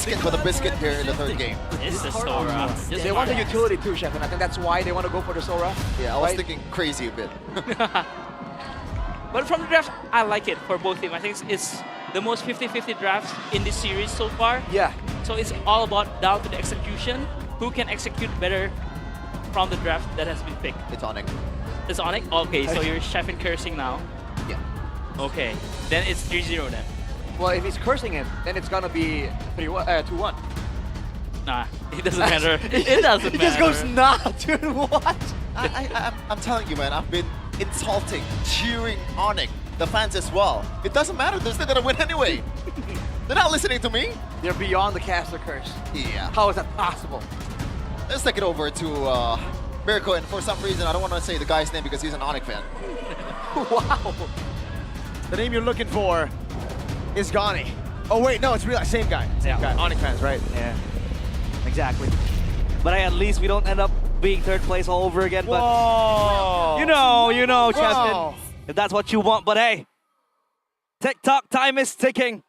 biscuit for the biscuit here in the third game. It's the Sora. They want the utility too, Chef, and I think that's why they want to go for the Sora. Yeah, I was thinking crazy a bit. But from the draft, I like it for both teams. I think it's the most 50-50 drafts in this series so far. Yeah. So it's all about down to the execution. Who can execute better from the draft that has been picked? It's Onic. It's Onic? Okay, so you're chef and cursing now. Yeah. Okay, then it's 3-0 then. Well, if he's cursing it, then it's gonna be 2-1. Nah, it doesn't matter. It doesn't He matter. just goes, nah, dude, what? I'm telling you, man, I've been insulting, cheering Onic, the fans as well. It doesn't matter, they're still gonna win anyway. They're not listening to me. They're beyond the caster curse. Yeah. How is that possible? Let's take it over to Miracle, and for some reason, I don't want to say the guy's name because he's an Onic fan. Wow. The name you're looking for is Ghani. Oh wait, no, it's real. Same guy. Same guy. Onic fans, right? Yeah, exactly. But hey, at least we don't end up being third place all over again. But Whoa! you know, champion, if that's what you want. But hey, TikTok time is ticking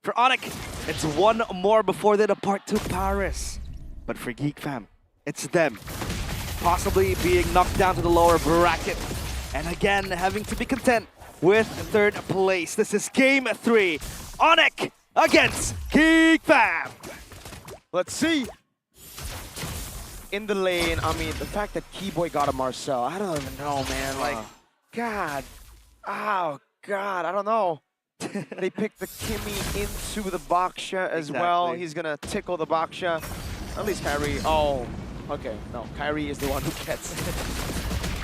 for Onic. It's one more before they depart to Paris. But for Geek fam, it's them possibly being knocked down to the lower bracket, and again having to be content with third place. This is game 3. Onic against Geek fam. Let's see. In the lane, I mean, the fact that Keyboy got a Marcel, I don't even know, man. Like, God. Oh, God, I don't know. They picked the Kimmy into the Baksha as well. Exactly. He's going to tickle the Baksha. At least Kyrie. Oh, okay. No, Kyrie is the one who gets it.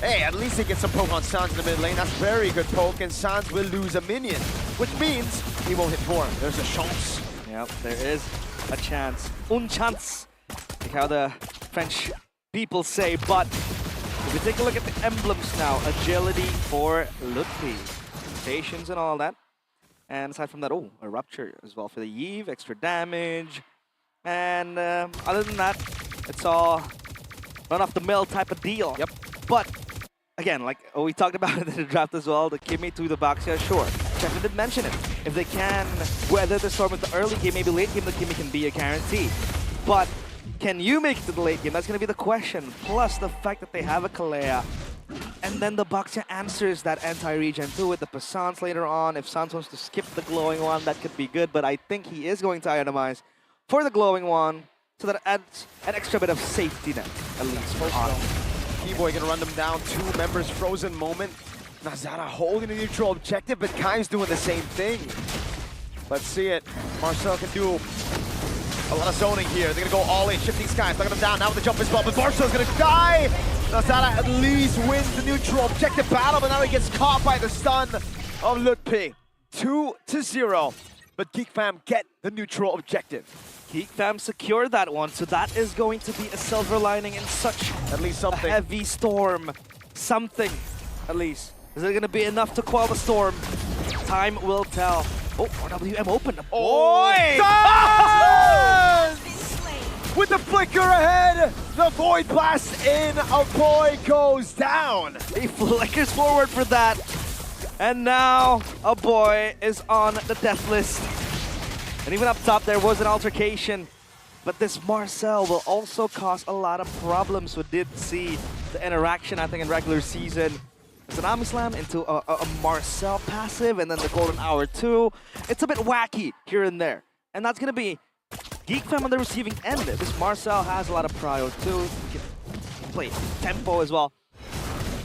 Hey, at least he gets some poke on Sans in the mid lane. That's very good poke, and Sans will lose a minion, which means he won't hit 4. There's a chance. Yep, there is a chance. Un chance, like how the French people say. But if we take a look at the emblems now, agility for Lutfi, patience and all that. And aside from that, oh, a rupture as well for the Yves, extra damage. And other than that, it's all run-off-the-mill type of deal. Yep. But again, like we talked about it in the draft as well, the Kimmy to the Baksha, sure. Chefin did mention it. If they can weather the storm with the early game, maybe late game, the Kimmy can be a guarantee. But can you make it to the late game? That's going to be the question. Plus the fact that they have a Kalea. And then the Baksha answers that anti-regen too with the Passance later on. If Sans wants to skip the glowing one, that could be good. But I think he is going to itemize for the glowing one, so that it adds an extra bit of safety net, at least for Keyboy gonna run them down. 2 members frozen moment. Nazara holding the neutral objective, but Kai's doing the same thing. Let's see it. Marcel can do a lot of zoning here. They're gonna go all in, shifting skies, knocking them down now with the jump as well, but Marcel's gonna die! Nazara at least wins the neutral objective battle, but now he gets caught by the stun of Lutpi. 2-0, but Geek fam get the neutral objective. Geek fam secured that one, so that is going to be a silver lining in such At least a something. heavy storm. Something, at least. Is it going to be enough to quell the storm? Time will tell. Oh, RWM open. Oi! Done! With the flicker ahead, the Void Blast in, a boy goes down. He flickers forward for that. And now a boy is on the death list. And even up top there was an altercation. But this Marcel will also cause a lot of problems. We did see the interaction, I think, in regular season. Tsunami Slam into a Marcel passive, and then the Golden Hour too. It's a bit wacky here and there. And that's going to be Geek fam on the receiving end. This Marcel has a lot of prio too. He can play tempo as well.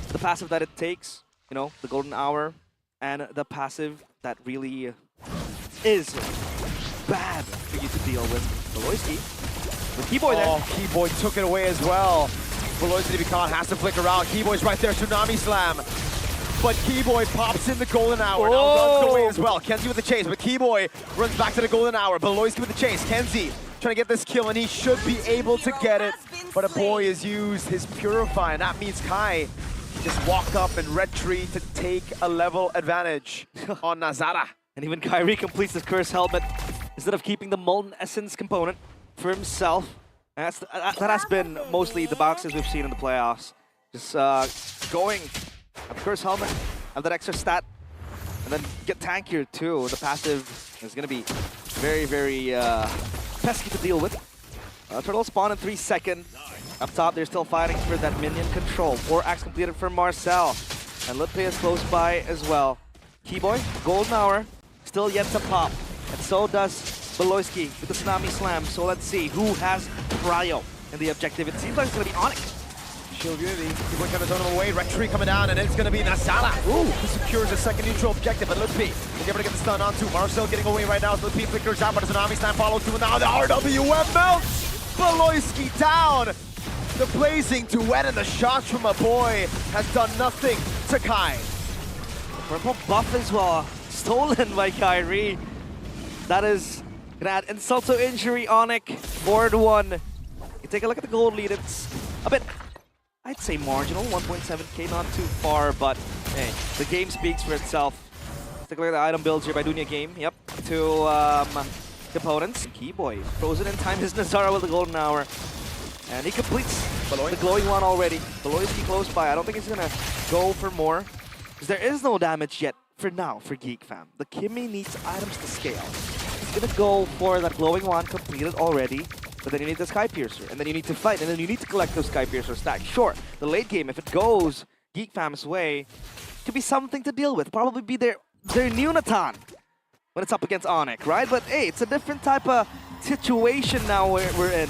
The passive that it takes, you know, the Golden Hour, and the passive that really is bad for you to deal with. Beloyski, with Keyboy there. Oh, Keyboy took it away as well. Beloy's gonna be caught, has to flicker out. Keyboy's right there, Tsunami Slam. But Keyboy pops in the Golden Hour, now runs away as well. Kenzie with the chase, but Keyboy runs back to the Golden Hour. Beloyski with the chase, Kenzie trying to get this kill, and he should be able to get it. But a boy has used his Purify, and that means Kai just walk up and retreat to take a level advantage on Nazara. And even Kyrie completes the Curse Helmet instead of keeping the Molten Essence component for himself. And that has been mostly the boxes we've seen in the playoffs. Just going at the Curse Helmet, have that extra stat, and then get tankier too. The passive is going to be very, very pesky to deal with. Turtle spawn in 3 seconds. Up top, they're still fighting for that minion control. 4 acts completed for Marcel. And Lutpe is close by as well. Keyboy, golden hour, still yet to pop. And so does Beloyski with the Tsunami Slam. So let's see who has Prio in the objective. It seems like it's going to be Onic. Shield Unity, Keyboy kind of throwing him away. Retry coming down, and it's going to be Nasala. Ooh, who secures a second neutral objective. But Lutpe is able to get the stun onto Marcel getting away right now. Lutpe flickers out, but the Tsunami Slam follows through. Now the RWM melts. Beloyski down. The blazing duet and the shots from a boy has done nothing to Kai. Purple buff as well, stolen by Kyrie. That is gonna add insult to injury. Onic, 4-1. You take a look at the gold lead, it's a bit, I'd say marginal, 1.7k, not too far, but hey, the game speaks for itself. Let's take a look at the item builds here by Dunya Game. Yep, two components. Keyboy, frozen in time is Nazara with the golden hour. And he completes the glowing one already. Beloyski close by. I don't think he's gonna go for more. Because there is no damage yet for now for Geek fam. The Kimmy needs items to scale. He's gonna go for that glowing one completed already. But then you need the Sky Piercer. And then you need to fight. And then you need to collect those Sky Piercer stacks. Sure, the late game, if it goes Geek fam's way, could be something to deal with. Probably be their new Natan when it's up against Onic, right? But hey, it's a different type of situation now we're in.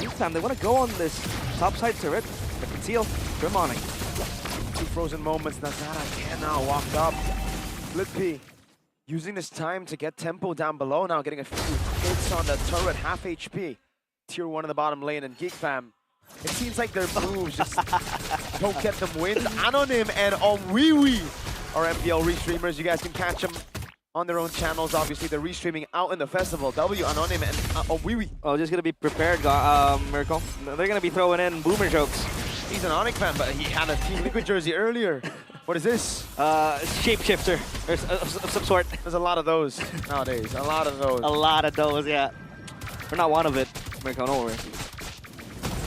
Geek fam, they want to go on this topside turret, but conceal from Onic. 2 frozen moments. Nazara cannot walk up. Lutpe using this time to get tempo down below now, getting a few hits on the turret, half HP. Tier 1 in the bottom lane, and Geek fam, it seems like their moves just don't get them wins. Anonym and Omwiwi are MPL restreamers. You guys can catch them on their own channels. Obviously, they're restreaming out in the festival. W, Anonym, and Omwiwi. Oh, just gonna be prepared, Miracle. They're gonna be throwing in boomer jokes. He's an Onic fan, but he had a Team Liquid jersey earlier. What is this? Shapeshifter, or of some sort. There's a lot of those nowadays. A lot of those. A lot of those, yeah. We're not one of it. Miracle, don't worry.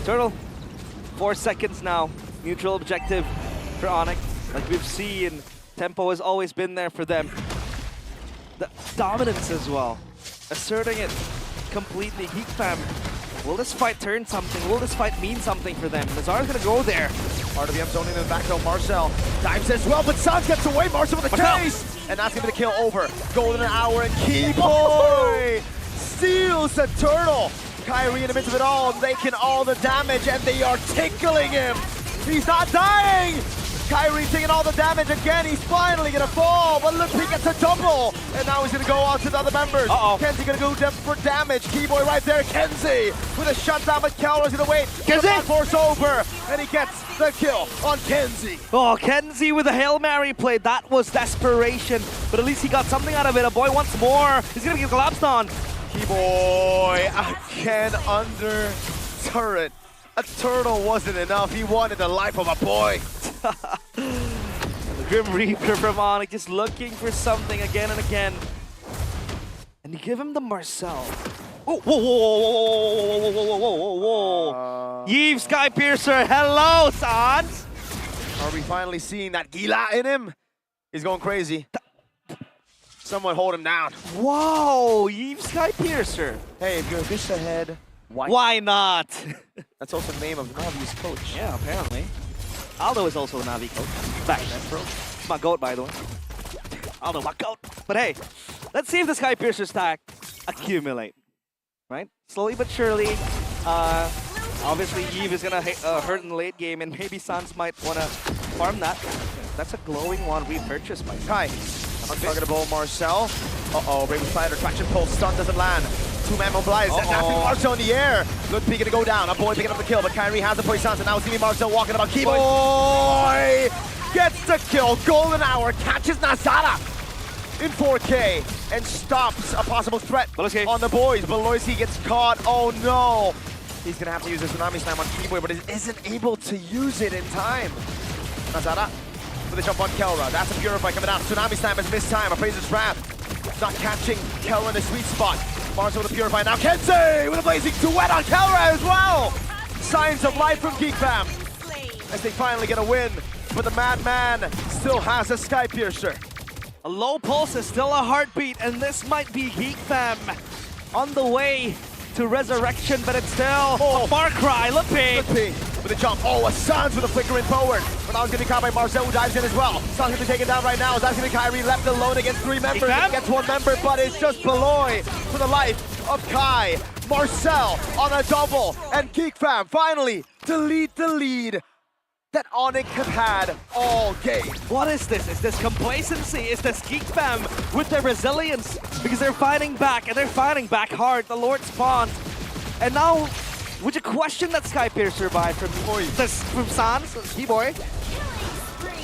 Turtle, 4 seconds now. Neutral objective for Onic. Like we've seen, tempo has always been there for them. The dominance as well, asserting it completely. Geek fam, will this fight turn something? Will this fight mean something for them? Nazar's gonna go there. RWM zoning in the back though. Marcel dives as well, but Sans gets away. Marcel with the chase, and that's gonna be the kill over. Golden hour and Keyboy steals the turtle. Kyrie in the midst of it all, making all the damage, and they are tickling him. He's not dying. Kyrie taking all the damage again. He's finally gonna fall, but look, he gets a double, and now he's gonna go on to the other members. Kenzie gonna go for damage. Keyboy right there. Kenzie with a shutdown, but Kelra's gonna wait. Kenzie force over, and he gets the kill on Kenzie. Oh, Kenzie with a Hail Mary play. That was desperation, but at least he got something out of it. A boy wants more. He's gonna get collapsed on. Keyboy again under turret. A turtle wasn't enough. He wanted the life of a boy. The Grim Reaper from Onic just looking for something again and again. And you give him the Marcel. Oh, whoa, whoa, whoa, whoa, whoa, whoa, whoa, whoa, whoa. Yves Sky Piercer, hello, Sans. Are we finally seeing that Gila in him? He's going crazy. Someone hold him down. Wow, Yves Sky Piercer. Hey, if you're this ahead, why not? That's also the name of Navi's coach. Yeah, apparently. Aldo is also a Navi coach. Back then, bro. It's my goat, by the way. Aldo, my goat. But hey, let's see if the Sky Piercer stack accumulate. Right? Slowly but surely. Obviously, Yves is gonna hurt in the late game, and maybe Sans might wanna farm that. That's a glowing one repurchased by Kai. Untargetable Marcel. Uh-oh, Raven Spider, traction pulse, stun doesn't land. 2-man mobilized, and that's Marcel in the air. Lutpe gonna go down, a boy picking up the kill, but Kyrie has the poison, and now it's gonna be Marcel walking about. Keyboy gets the kill, golden hour, catches Nazara in 4K, and stops a possible threat on the boys. Beloyski gets caught, oh no. He's gonna have to use the Tsunami Slam on Keyboy, but he isn't able to use it in time. Nazara with a jump on Kelra, that's a Purify coming out. Tsunami Slam has missed time, Appraiser's Wrath. Not catching Kelra in the sweet spot. Marcel with a Purify now. Kenzie with a blazing duet on Kelra as well. Signs of life from Geek fam as they finally get a win. But the Madman still has a Sky Piercer. A low pulse is still a heartbeat, and this might be Geek fam on the way to resurrection, but it's still a far cry. Lippy. Lippy with a jump. Oh, a Sans with a flickering forward. But now it's going to be caught by Marcel, who dives in as well. Sans going to be taken down right now. That's going to be Kyrie left alone against 3 members. He gets 1 member, but it's just Beloy for the life of Kai. Marcel on a double, and Geek Fam finally delete the lead that Onic have had all game. What is this? Is this complacency? Is this Geek Fam with their resilience? Because they're fighting back, and they're fighting back hard. The Lord spawned. And now, would you question that Sky Piercer buy from Sans, Keyboy?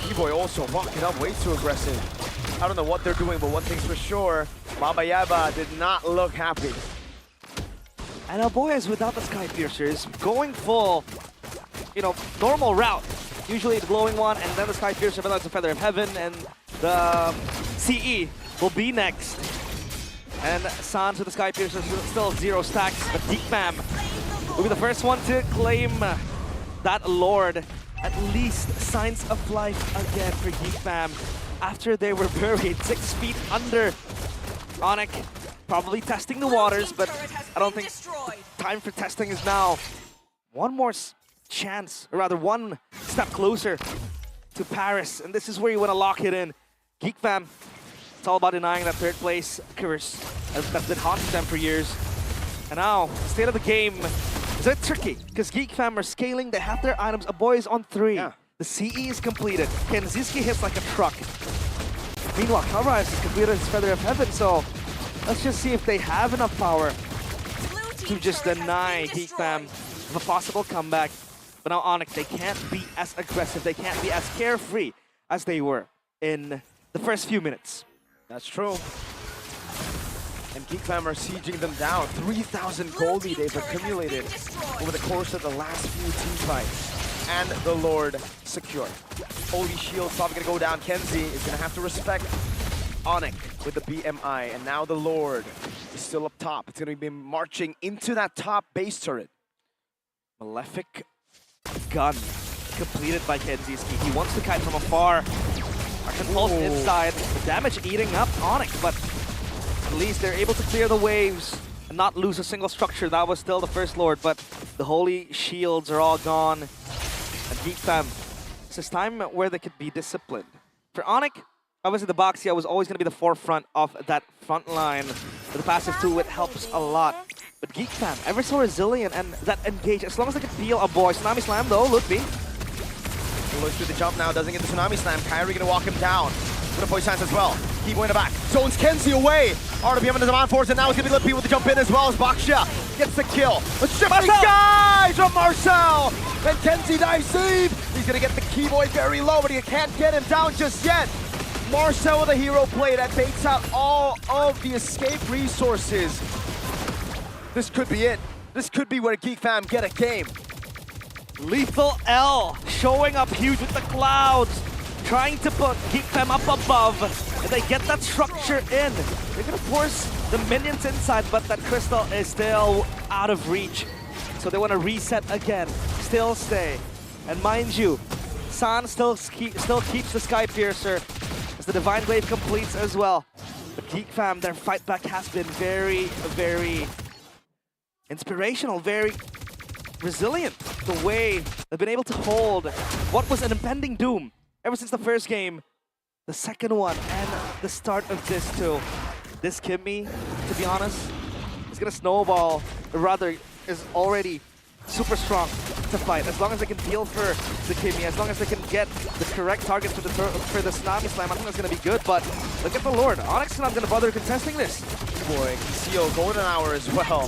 Keyboy also walking up way too aggressive. I don't know what they're doing, but one thing's for sure, Baba Yaba did not look happy. And our boy is without the Sky Piercer is going full, normal route. Usually the glowing one, and then the Sky Piercer, but that's a Feather of Heaven, and the CE will be next. And Sans with the Sky Piercer still 0 stacks, but Geek Fam will be the first one to claim that Lord. At least signs of life again for Geek Fam after they were buried 6 feet under. Onic probably testing the waters, but I don't think time for testing is now. One more chance, or rather 1 step closer to Paris, and this is where you want to lock it in. Geek Fam, it's all about denying that 3rd place curse that's been haunting them for years. And now, the state of the game is a bit tricky, because Geek Fam are scaling, they have their items, a boy is on 3. Yeah. The CE is completed, Kenziski hits like a truck. Meanwhile, Kalrives has completed his Feather of Heaven, so let's just see if they have enough power to just deny Geek Fam of a possible comeback. But now Onic, they can't be as aggressive, they can't be as carefree as they were in the first few minutes. That's true. And Geek Fam are sieging them down. 3,000 goldie they've accumulated over the course of the last few team fights. And the Lord secure. Holy Shield's probably gonna go down. Kenzie is gonna have to respect Onic with the BMI. And now the Lord is still up top. It's gonna be marching into that top base turret. Malefic gun completed by Kenziski. He wants to kite from afar. Arcan Pulse inside. The damage eating up Onic, but at least they're able to clear the waves and not lose a single structure. That was still the first Lord, but the Holy Shields are all gone. And Geek Fam, this is time where they could be disciplined. For Onic, obviously the Boxia was always going to be the forefront of that front line. With the passive 2, it helps a lot. But Geek Fam, ever so resilient and that engage, as long as they can peel a boy. Tsunami Slam though, Ludwig. He looks through the jump now, doesn't get the Tsunami Slam. Kyrie gonna walk him down. Gonna voice Sans as well. Keyboy in the back. Zones Kenzie away. RWM in the demand force, and now it's gonna be Lippy with the jump in as well as Baksha gets the kill. A shifting guys from Marcel! And Kenzie dives deep. He's gonna get the Keyboy very low, but he can't get him down just yet. Marcel with a hero play that baits out all of the escape resources. This could be it. This could be where Geek Fam get a game. Lethal L showing up huge with the clouds, trying to put Geek Fam up above, and they get that structure in. They're gonna force the minions inside, but that crystal is still out of reach. So they want to reset again, still stay. And mind you, San still keeps the Sky Piercer as the Divine Glaive completes as well. But Geek Fam, their fight back has been very, very inspirational, very resilient. The way they've been able to hold what was an impending doom ever since the first game, the second one, and the start of this too. This Kimmy, to be honest, is gonna snowball, or rather is already super strong to fight. As long as they can deal for the Kimmy, as long as they can get the correct targets for the Tsunami Slam, I think that's gonna be good. But look at the Lord. Onyx is not gonna bother contesting this. Boy, Seal Golden Hour as well.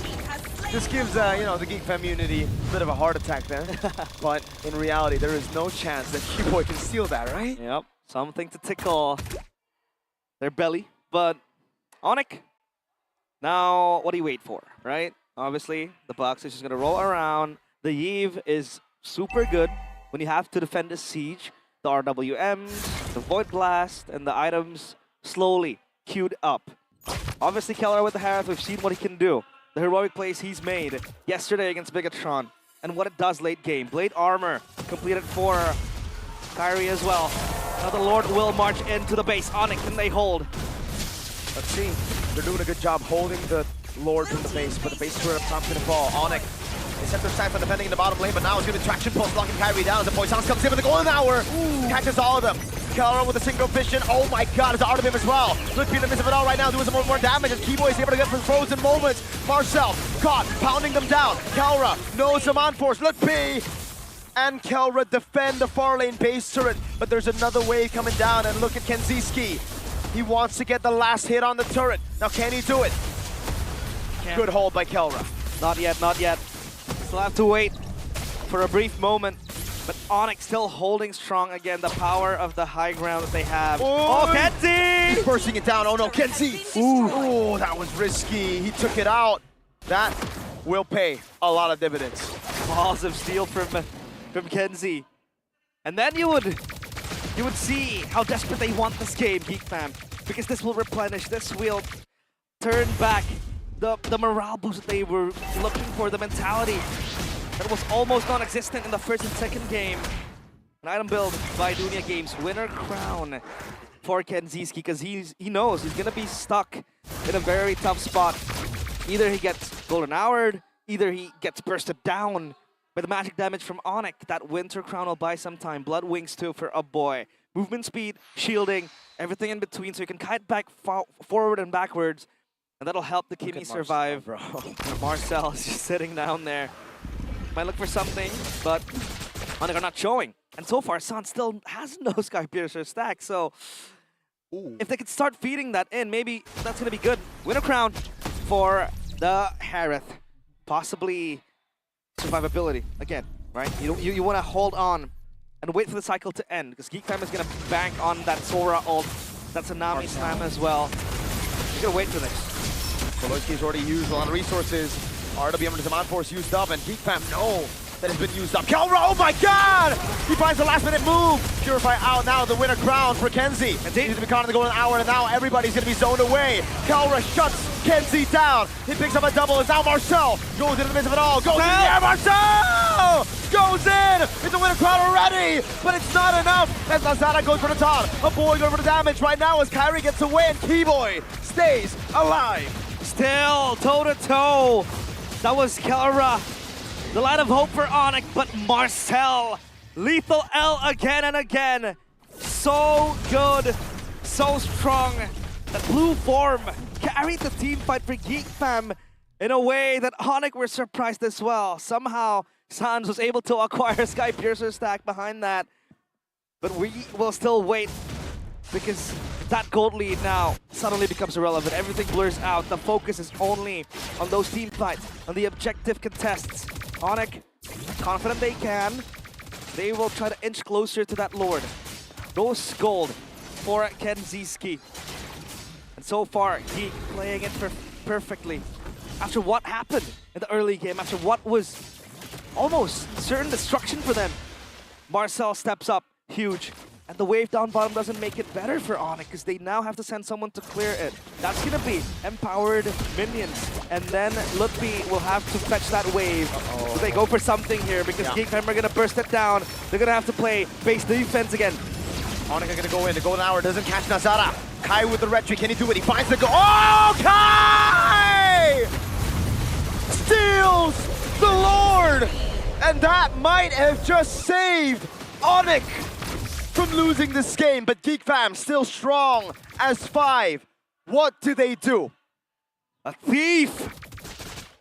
This gives the Geek Fam community a bit of a heart attack then. But in reality, there is no chance that Keyboy can steal that, right? Yep, something to tickle their belly. But Onic, now what do you wait for, right? Obviously, the box is just gonna roll around. The Eve is super good when you have to defend a siege. The RWMs, the Void Blast, and the items slowly queued up. Obviously, Keller with the Harith, we've seen what he can do. The heroic plays he's made yesterday against Bigatron, and what it does late game. Blade Armor completed for Kyrie as well. Now the Lord will march into the base. Onic, can they hold? Let's see. They're doing a good job holding the Lord from the base, but the base turret up top's gonna fall. Onic, they set their sights on defending in the bottom lane, but now it's gonna be traction pulse, locking Kyrie down as the Poisons comes in with the golden hour. Catches all of them. Kelra with a single vision. Oh my god, it's Artem as well. Look, in the midst of it all right now, doing some more damage, and Keyboy is able to get some frozen moments. Marcel caught, pounding them down. Kelra knows some on force. Look, B and Kelra defend the far lane base turret, but there's another wave coming down, and look at Kenziski. He wants to get the last hit on the turret. Now, can he do it? Good hold by Kelra. Not yet, not yet. Still have to wait for a brief moment. But Onic still holding strong again, the power of the high ground that they have. Oh, Kenzie! He's bursting it down. Oh no, Kenzie! Ooh, that was risky. He took it out. That will pay a lot of dividends. Balls of steel from Kenzie. And then you would see how desperate they want this game, Geek fam. Because this will replenish, this will turn back the morale boost that they were looking for, the mentality that was almost non-existent in the first and second game. An item build by Dunia Games, winner crown for Kenziski, because he knows he's gonna be stuck in a very tough spot. Either he gets golden houred, either he gets bursted down by the magic damage from Onic. That winter crown will buy some time. Blood wings too for a boy. Movement speed, shielding, everything in between, so you can kite back forward and backwards, and that'll help the Kimi survive. Bro. Marcel is just sitting down there. Might look for something, but Onic are not showing. And so far, San still has no Sky Piercer stack, so if they could start feeding that in, maybe that's gonna be good. Winner crown for the Harith. Possibly survivability again, right? You want to hold on and wait for the cycle to end, because Geek Fam is gonna bank on that Sora ult, that Tsunami Slam as well. You're gonna wait for this. Koloski's already used a lot of resources. RWM and Zaman Force used up, and Geek Fam know that has been used up. Kelra, oh my god! He finds the last minute move. Purify out now, the winner crown for Kenzie. He's going to be caught in the golden hour, and now everybody's going to be zoned away. Kelra shuts Kenzie down. He picks up a double, and now Marcel goes into the midst of it all. Goes in the air, Marcel! Goes in! It's a winner crown already, but it's not enough as Lazada goes for the top. A boy going for the damage right now as Kyrie gets away, and Keyboy stays alive. Still toe-to-toe. That was Kelra. The light of hope for Onic, but Marcel. Lethal L again and again. So good, so strong. That blue form carried the team fight for Geek Fam in a way that Onic were surprised as well. Somehow, Sans was able to acquire Sky Piercer stack behind that. But we will still wait, because that gold lead now suddenly becomes irrelevant. Everything blurs out. The focus is only on those team fights, on the objective contests. Onic, confident they can. They will try to inch closer to that Lord. Rose gold for Kenziski. And so far, Geek playing it perfectly. After what happened in the early game, after what was almost certain destruction for them, Marcel steps up, huge. And the wave down bottom doesn't make it better for Onic, because they now have to send someone to clear it. That's going to be empowered minions. And then Lutfi will have to fetch that wave. So they go for something here, because Geek Fam are going to burst it down. They're going to have to play base defense again. Onic are going to go in. The golden hour doesn't catch Nazara. Kai with the red tree. Can he do it? He finds the goal. Oh, Kai! Steals the Lord! And that might have just saved Onic from losing this game, but Geek Fam still strong as 5. What do they do? A thief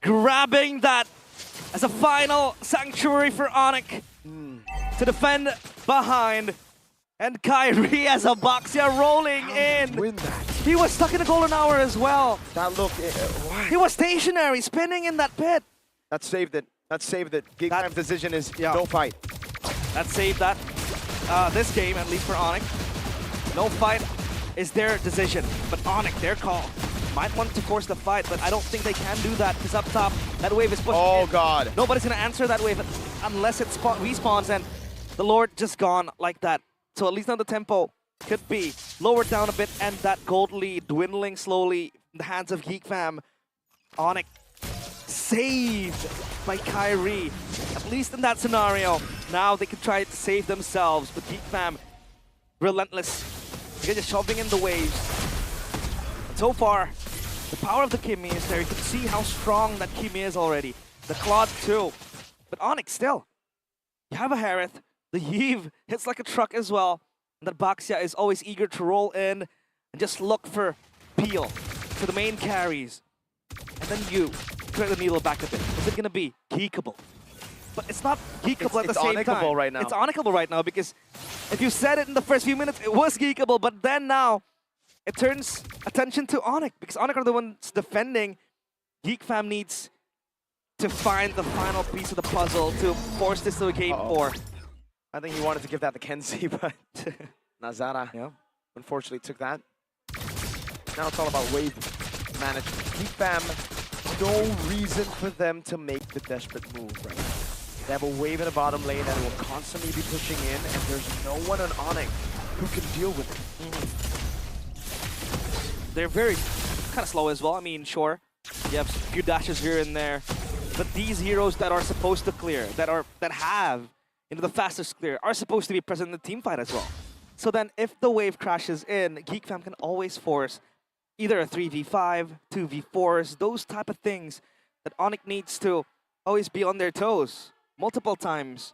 grabbing that as a final sanctuary for Onic to defend behind. And Kyrie as a Boxia rolling in. Win that. He was stuck in a golden hour as well. That look, He was stationary, spinning in that pit. that saved it. That saved it. Geek Fam's decision is no fight. That saved that. This game, at least for Onic. No fight is their decision, but Onic, their call. Might want to force the fight, but I don't think they can do that, because up top, that wave is pushing in. God. Nobody's gonna answer that wave unless it respawns, and the Lord just gone like that. So at least now the tempo could be lowered down a bit, and that gold lead dwindling slowly in the hands of Geek Fam. Onic saved by Kyrie. At least in that scenario, now they can try to save themselves, but Geek Fam, relentless. They're just shoving in the waves. And so far, The power of the Kimmy is there. You can see how strong that Kimmy is already. The Claude too. But Onic still. You have a Harith. The Yves hits like a truck as well. And that Baxia is always eager to roll in and just look for Peel, for the main carries. And then you turn the needle back a bit. Is it going to be geekable? But it's not geekable at the same time. It's Onicable right now. It's Onicable right now because if you said it in the first few minutes, it was geekable. But then now, it turns attention to Onic because Onic are the ones defending. Geek fam needs to find the final piece of the puzzle to force this to a game 4. I think he wanted to give that to Kenzie, but Nazara unfortunately took that. Now it's all about wave management. Geek fam, no reason for them to make the desperate move right now. They have a wave in the bottom lane that will constantly be pushing in, and there's no one on Onic who can deal with it. They're very kind of slow as well. I mean, sure, you have a few dashes here and there, but these heroes that are supposed to clear, that have the fastest clear, are supposed to be present in the team fight as well. So then, if the wave crashes in, Geek fam can always force either a 3v5, 2v4s, those type of things that Onic needs to always be on their toes. Multiple times,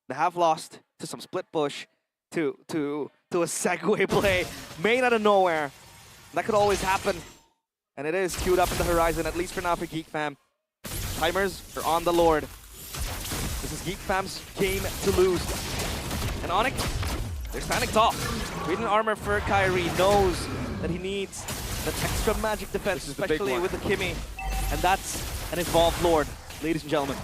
they have lost to some split push, to a segue play, main out of nowhere. That could always happen, and it is queued up in the horizon, at least for now for Geek fam. Timers are on the Lord. This is Geek fam's game to lose. And Onic, they're standing tall. Radiant armor for Kyrie knows that he needs that extra magic defense, especially with the Kimmy. And that's an evolved Lord, ladies and gentlemen.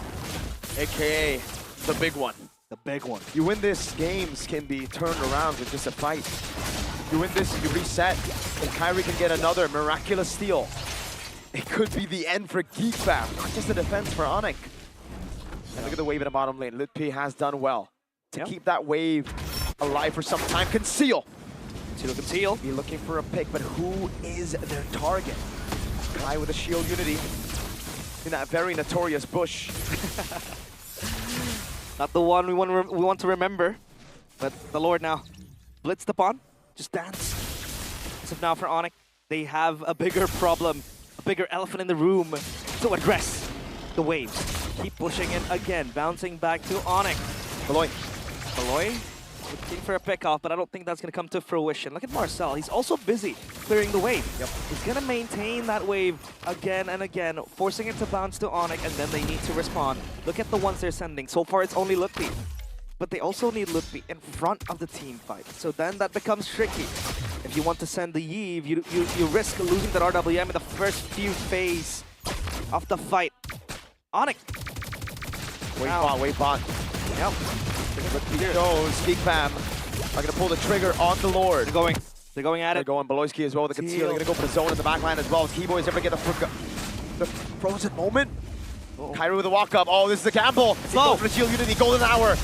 AKA the big one. The big one. You win this, games can be turned around with just a fight. You win this, you reset, and Kyrie can get another miraculous steal. It could be the end for Geek fam, not just the defense for Onic. And look at the wave in the bottom lane. Litpi has done well to keep that wave alive for some time. Conceal. Conceal. Be looking for a pick, but who is their target? Guy with a shield unity in that very notorious bush. Not the one we want to remember, but the Lord now blitzed upon. Just dance. As of now for Onic, they have a bigger problem, a bigger elephant in the room to address. The waves keep pushing in again, bouncing back to Onic. Beloy looking for a pick-off, but I don't think that's going to come to fruition. Look at Marcel. He's also busy clearing the wave. He's going to maintain that wave again and again, forcing it to bounce to Onic, and then they need to respond. Look at the ones they're sending. So far, it's only Lutpi. But they also need Lutpi in front of the team fight. So then that becomes tricky. If you want to send the Yves, you risk losing that RWM in the first few phase of the fight. Onic. Wave bot. Yep. He knows Geek fam are going to pull the trigger on the Lord. They're going at They're it. going Beloyski as well. They can see they're going to go for the zone in the back line as well. As Keyboys ever get the frozen moment. Kyrie with a walk up. Oh, this is a gamble. He's going for the shield unity. Golden hour.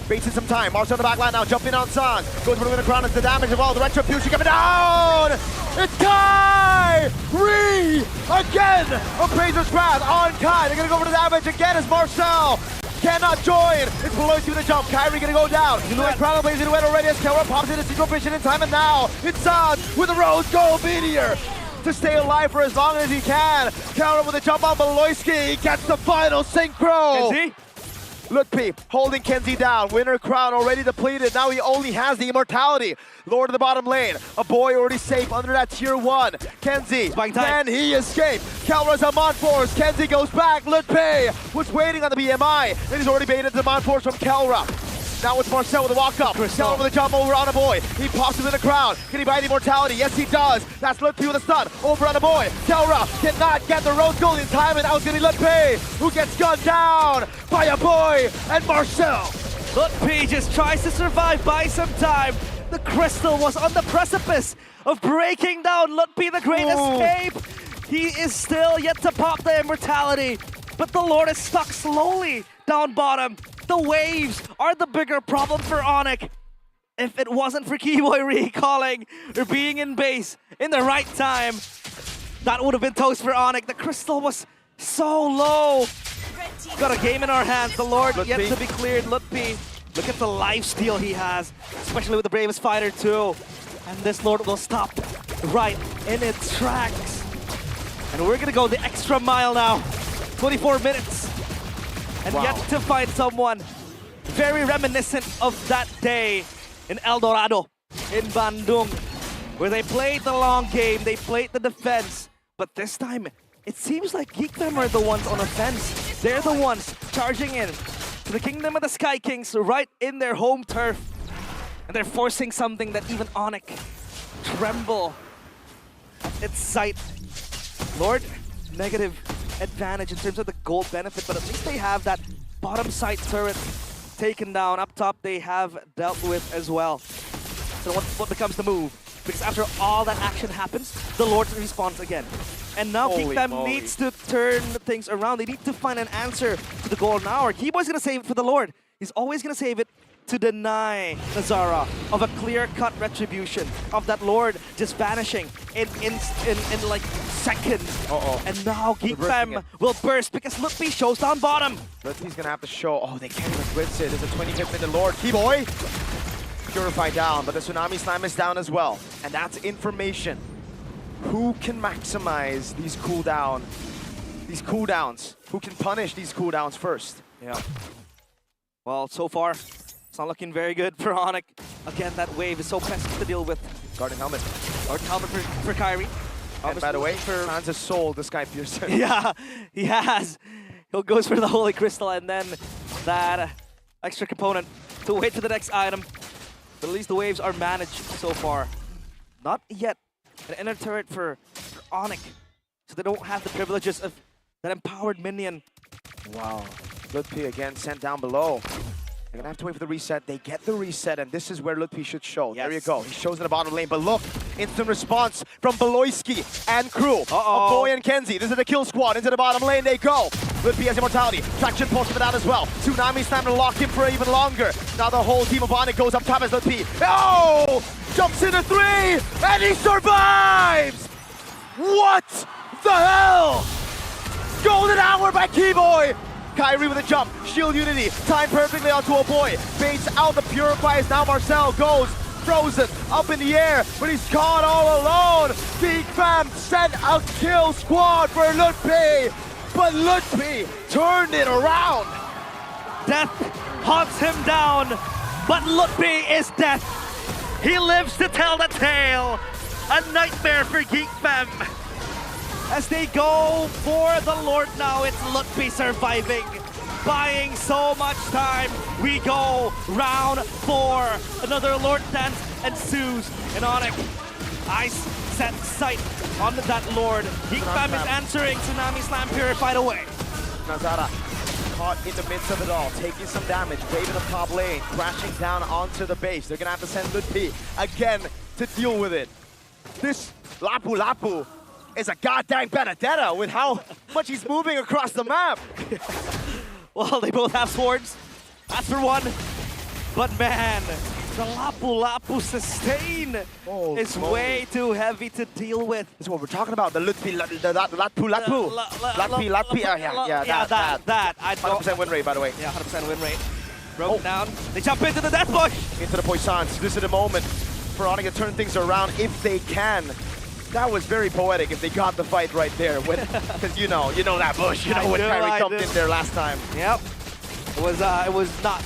Baits in some time. Marshall on the back line now. Jumping on Song. Goes for the winner crown. It's the damage as well. The retribution coming down. It's Kyrie again. Appraiser's Wrath on Kai. They're going to go for the damage again as Marcel cannot join. It's Beloyski with a jump. Kyrie gonna go down. The Crown plays it away already as Kelra pops into Secret Vision in time, and now it's Saz with a Rose Gold Meteor to stay alive for as long as he can. Kelra with a jump on Beloyski gets the final synchro. Kenzie? Lutpi holding Kenzie down. Winner crown already depleted. Now he only has the immortality. Lord of the bottom lane. A boy already safe under that tier 1. Kenzie, can he escape? Kelra's a Monforce. Kenzie goes back. Lutpi was waiting on the BMI. And he's already baited the Monforce from Kelra. Now it's Marcel with a walk up. Kelra with a jump over on a boy. He pops him in the crowd. Can he buy the immortality? Yes, he does. That's Lutpi with a stun over on a boy. Kelra cannot get the Rose Gold in time, and now it's going to be Lutpi who gets gunned down by a boy and Marcel. Lutpi just tries to survive, buy some time. The crystal was on the precipice of breaking down. Lutpi, the great escape. He is still yet to pop the immortality, but the Lord is stuck slowly down bottom. The waves are the bigger problem for Onic. If it wasn't for Keyboy recalling or being in base in the right time, that would have been toast for Onic. The crystal was so low. Got a game in our hands. The Lord yet to be cleared. Lutpi, look at the lifesteal he has, especially with the Bravest Fighter too. And this Lord will stop right in its tracks. And we're gonna go the extra mile now. 24 minutes. And Wow. yet to find someone very reminiscent of that day in El Dorado, in Bandung, where they played the long game, they played the defense. But this time, it seems like Geek are the ones on offense. They're the ones charging in to the Kingdom of the Sky Kings right in their home turf. And they're forcing something that even Onic tremble at its sight. Lord, negative advantage in terms of the gold benefit, but at least they have that bottom side turret taken down. Up top, they have dealt with as well. So what becomes the move? Because after all that action happens, the Lord respawns again. And now Holy Geek moly. needs to turn things around. They need to find an answer to the golden hour. Keyboy's gonna save it for the Lord. He's always gonna save it to deny Nazara of a clear-cut retribution of that Lord just vanishing in like seconds. Uh-oh. And now Geek They're bursting Fam it. will burst because Lutfi shows down bottom. Lutfi's gonna have to show. Oh, they can't even blitz it. There's a 20-hit minute Lord. Keyboy! Purify down, but the Tsunami Slam is down as well. And that's information. Who can maximize these cooldowns? Who can punish these cooldowns first? Yeah. Well, so far, it's not looking very good for Onic. Again, that wave is so pesky to deal with. Guardian Helmet. Guardian helmet for Kyrie. And by the way, Sans has sold the Sky Piercer. Yeah, he has. He goes for the Holy Crystal and then that extra component to wait for the next item. But at least the waves are managed so far. Not yet an inner turret for Onic. So they don't have the privileges of that empowered minion. Wow. Lutfi again sent down below. They're gonna have to wait for the reset. They get the reset, and this is where Lutfi should show. There you Yes. go. He shows in the bottom lane, but look, instant response from Beloyski and crew. Uh-oh. Boy and Kenzie. This is the kill squad. Into the bottom lane they go. Lutfi has immortality. Traction pulls for that as well. Tsunami Slam to lock him for even longer. Now the whole team of Onic goes up top as Lutfi. Oh! Jumps into 3, and he survives! What the hell? Golden hour by Keyboy! Kyrie with a jump, shield unity, timed perfectly onto a boy. Baits out the purifiers, now Marcel goes frozen, up in the air, but he's caught all alone. Geek Fam sent a kill squad for Lutfi, but Lutfi turned it around. Death haunts him down, but Lutfi is death. He lives to tell the tale. A nightmare for Geek Fam. As they go for the Lord now, it's Lutfi surviving, buying so much time. We go round 4. Another Lord dance ensues. And Onic, eyes set sight on that Lord. Geek Fam is answering. Tsunami Slam purified away. Nazara caught in the midst of it all, taking some damage, waving the top lane, crashing down onto the base. They're gonna have to send Lutfi again to deal with it. This Lapu Lapu is a goddamn Benedetta with how much he's moving across the map. Well, they both have swords. That's for one. But man, the Lapu Lapu sustain Holy is moly. way too heavy to deal with. This is what we're talking about, the Lutfi, the Lapu Lapu. Latpi, That. I don't. 100% win rate, by the way. Yeah, 100% win rate. Broken down. They jump into the death bush. Into the Poissons. This is the moment for Onic to turn things around if they can. That was very poetic if they got the fight right there. Because you know that bush. You know I when do, Kyrie I jumped do. in there last time. Yep. It was not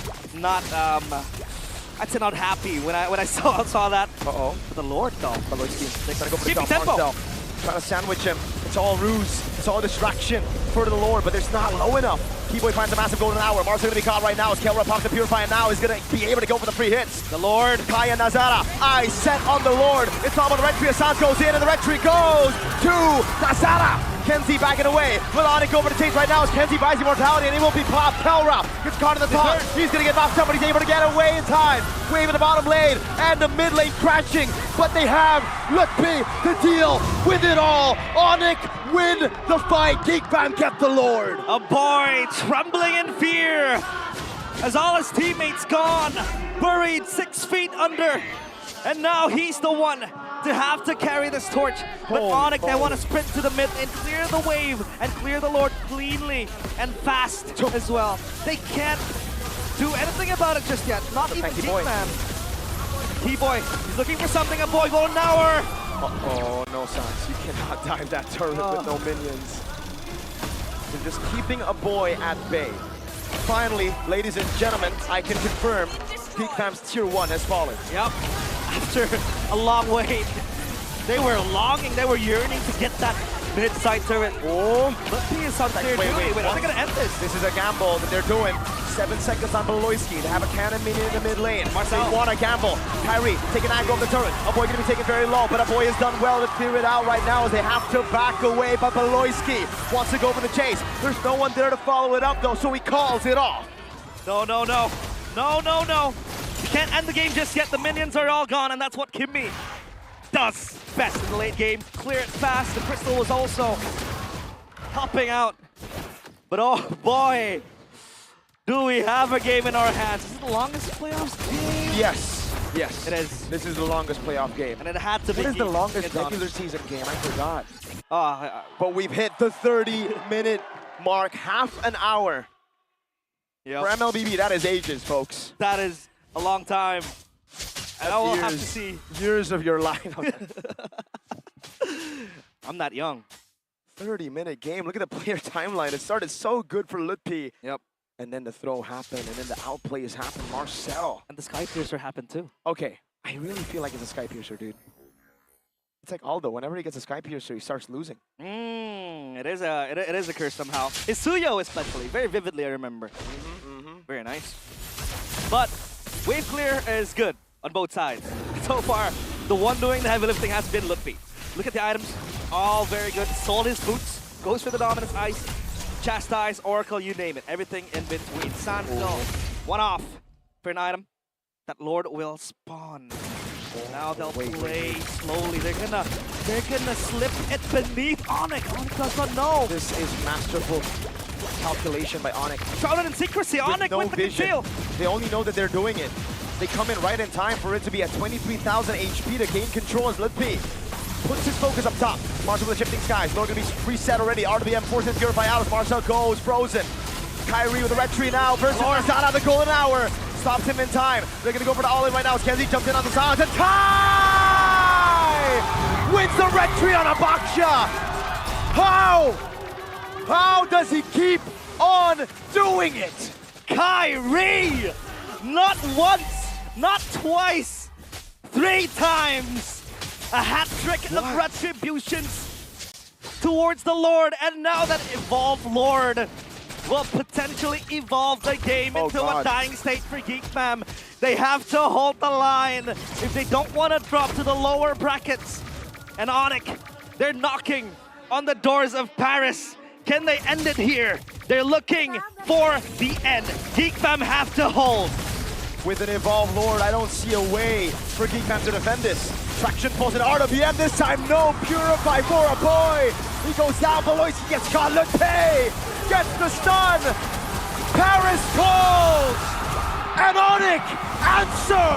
I'd say not happy when I saw that. Uh-oh. But the Lord though. They're gonna go for the Keeping jump. tempo. Marcel trying to sandwich him. It's all ruse. It's all distraction for the Lord, but it's not low enough. Keyboy finds a massive golden hour. Marcel gonna be caught right now as Kelra pops the Purify, and now he's gonna be able to go for the free hits. The Lord. Kaya Nazara, eyes set on the Lord. It's all about the red tree. Sans goes in, and the red tree goes to Nazara. Kenzie backing away. Will Onic over to chase right now as Kenzie buys immortality, and he will be popped. Kelra gets caught in the top. He's gonna get knocked up, but he's able to get away in time. Wave in the bottom lane, and the mid lane crashing, but they have Lutfi to deal with it all. Onic win the fight. Geek Fam kept the Lord. A boy trembling in fear as all his teammates gone, buried 6 feet under, and now he's the one to have to carry this torch. But Holy Onic, they moly. want to sprint to the mid and clear the wave and clear the Lord cleanly and fast as well. They can't do anything about it just yet. Not even Thank you, Geek boy. Man. Keyboy, he's looking for something. A boy golden hour. Uh-oh, no Sans. You cannot dive that turret with no minions. They're just keeping a boy at bay. Finally, ladies and gentlemen, I can confirm Geek Fam's tier 1 has fallen. Yep. After a long wait, they were longing, they were yearning to get that mid-side turret. Oh, But he is on clear wait, duty. wait, Are they gonna end this? this is a gamble that they're doing. 7 seconds on Beloyski. They have a cannon minion in the mid lane. Marcel. They want a gamble. Kyrie, take an angle of the turret. A boy gonna be taken very low, but a boy has done well to clear it out right now as they have to back away. But Beloyski wants to go for the chase. There's no one there to follow it up though, so he calls it off. No, no, no. No, no, no. You can't end the game just yet. The minions are all gone, and that's what Kimmy does best in the late game. Clear it fast. The crystal was also hopping out. But oh boy, do we have a game in our hands. Is it the longest playoffs game? Yes, yes. It is. This is the longest playoff game. And it had to be. What is the longest It's on. regular season game? I forgot. Oh, But we've hit the 30-minute mark, half an hour. yep. For MLBB, that is ages, folks. That is a long time. And I will have to Years. see. Years of your life. I'm not young. 30-minute game. Look at the player timeline. It started so good for Lutpi. Yep. And then the throw happened, and then the outplays happened. Marcel. And the Sky Piercer happened too. Okay, I really feel like it's a Sky Piercer, dude. It's like Aldo. Whenever he gets a Sky Piercer, he starts losing. It is a curse somehow. Isuyo especially, very vividly I remember. Very nice. But wave clear is good on both sides. So far, the one doing the heavy lifting has been Lutfi. Look at the items, all very good. Sold his boots, goes for the dominance ice, chastise, oracle, you name it. Everything in between. Sandal, one off for an item that Lord will spawn. Now they'll play slowly. They're gonna slip it beneath Onic. Onic does not know. This is masterful calculation by Onic. Shrouded in secrecy. Onic no with the vision. conceal. They only know that they're doing it. They come in right in time for it to be at 23,000 HP to gain control as Lutpi puts his focus up top. Marcel with the shifting skies. They're going to be reset already. RWM forces Purify out as Marcel goes frozen. Kyrie with the red tree now versus Zara, the golden hour. Stops him in time. They're going to go for the all-in right now as Kenzie jumps in on the side. And Kai wins the red tree on a Baksha. How does he keep on doing it? Kyrie! Not once, not twice, 3 times. A hat trick of retributions towards the Lord. And now that Evolve Lord will potentially evolve the game into a dying state for Geek Fam. They have to hold the line if they don't want to drop to the lower brackets. And Onic, they're knocking on the doors of Paris. Can they end it here? They're looking for the end. Geek Fam have to hold. With an Evolve Lord, I don't see a way for Geek Fam to defend this. Traction pulls an RWM this time, no Purify for a boy. He goes down below, he gets caught, Lutpi gets the stun. Paris calls, and Onic answer.